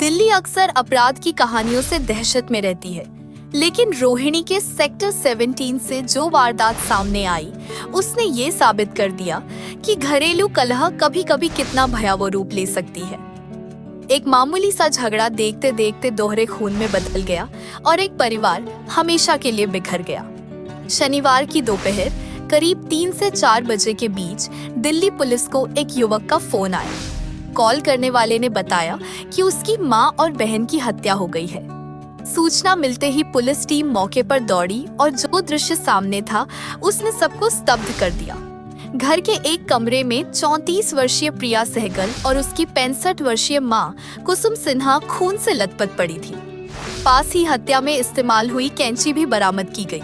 दिल्ली अक्सर अपराध की कहानियों से दहशत में रहती है, लेकिन रोहिणी के सेक्टर 17 से जो वारदात सामने आई, उसने ये साबित कर दिया कि घरेलू कलह कभी-कभी कितना भयावह रूप ले सकती है। एक मामूली सा झगड़ा देखते देखते दोहरे खून में बदल गया और एक परिवार हमेशा के लिए बिखर गया। शनिवार की दोपहर करीब 3 से 4 बजे के बीच दिल्ली पुलिस को एक युवक का फोन आया। कॉल करने वाले ने बताया कि उसकी मां और बहन की हत्या हो गई है। सूचना मिलते ही पुलिस टीम मौके पर दौड़ी और जो दृश्य सामने था उसने सबको स्तब्ध कर दिया। घर के एक कमरे में 34 वर्षीय प्रिया सहगल और उसकी 65 वर्षीय मां कुसुम सिन्हा खून से लथपथ पड़ी थी। पास ही हत्या में इस्तेमाल हुई कैंची भी बरामद की गई।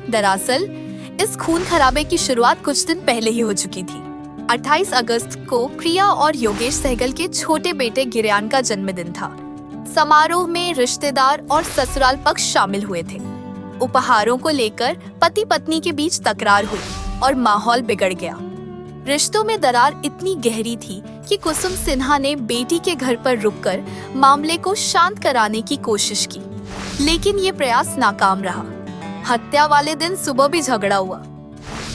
दरअसल इस खून खराबे की शुरुआत कुछ दिन पहले ही हो चुकी थी। 28 अगस्त को प्रिया और योगेश सहगल के छोटे बेटे गिरियान का जन्मदिन था। समारोह में रिश्तेदार और ससुराल पक्ष शामिल हुए थे। उपहारों को लेकर पति पत्नी के बीच तकरार हुई और माहौल बिगड़ गया। रिश्तों में दरार इतनी गहरी थी कि कुसुम सिन्हा ने बेटी के घर पर रुककर मामले को शांत कराने की कोशिश की, लेकिन ये प्रयास नाकाम रहा। हत्या वाले दिन सुबह भी झगड़ा हुआ।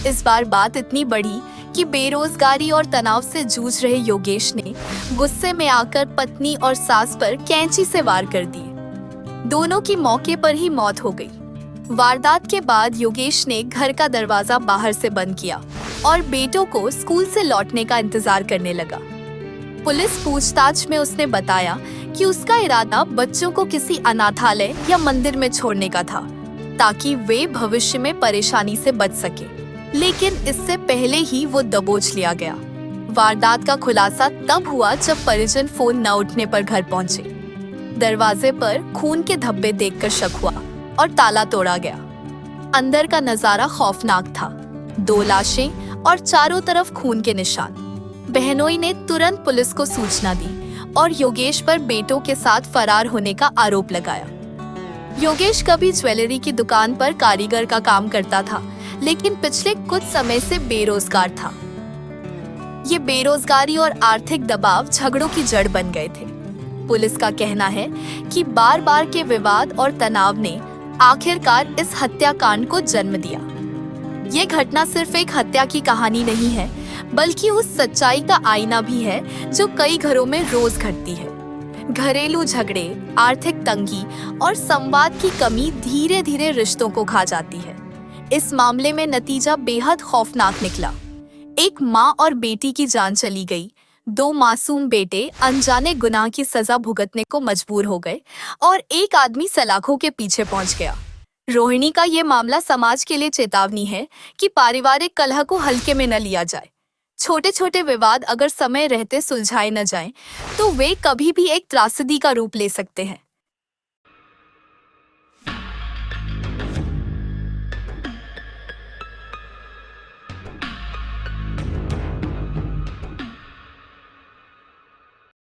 इस बार बात इतनी बढ़ी कि बेरोजगारी और तनाव से जूझ रहे योगेश ने गुस्से में आकर पत्नी और सास पर कैंची से वार कर दिए। दोनों की मौके पर ही मौत हो गई। वारदात के बाद योगेश ने घर का दरवाजा बाहर से बंद किया और बेटों को स्कूल से लौटने का इंतजार करने लगा। पुलिस पूछताछ में उसने बताया कि उसका इरादा बच्चों को किसी अनाथालय या मंदिर में छोड़ने का था, ताकि वे भविष्य में परेशानी से बच सके, लेकिन इससे पहले ही वो दबोच लिया गया। वारदात का खुलासा तब हुआ जब परिजन फोन न उठने पर घर पहुंचे। दरवाजे पर खून के धब्बे देखकर शक हुआ और ताला तोड़ा गया। अंदर का नजारा खौफनाक था। 2 लाशें और चारों तरफ खून के निशान। बहनोई ने तुरंत पुलिस को सूचना दी और योगेश पर बेटों के साथ फरार होने का आरोप लगाया। योगेश कभी ज्वेलरी की दुकान पर कारीगर का काम करता था, लेकिन पिछले कुछ समय से बेरोजगार था। ये बेरोजगारी और आर्थिक दबाव झगड़ों की जड़ बन गए थे। पुलिस का कहना है कि बार-बार के विवाद और तनाव ने आखिरकार इस हत्याकांड को जन्म दिया। ये घटना सिर्फ एक हत्या की कहानी नहीं है, बल्कि उस सच्चाई का आईना भी है जो कई घरों में रोज घटती है। घरेलू झगड़े, आर्थिक तंगी और संवाद की कमी धीरे धीरे रिश्तों को खा जाती है। इस मामले में नतीजा बेहद खौफनाक निकला। एक माँ और बेटी की जान चली गई। 2 मासूम बेटे अनजाने गुनाह की सजा भुगतने को मजबूर हो गए और एक आदमी सलाखों के पीछे पहुंच गया। रोहिणी का ये मामला समाज के लिए चेतावनी है कि पारिवारिक कलह को हल्के में न लिया जाए। छोटे छोटे विवाद अगर समय रहते सुलझाए न जाएं, तो वे कभी भी एक त्रासदी का रूप ले सकते हैं।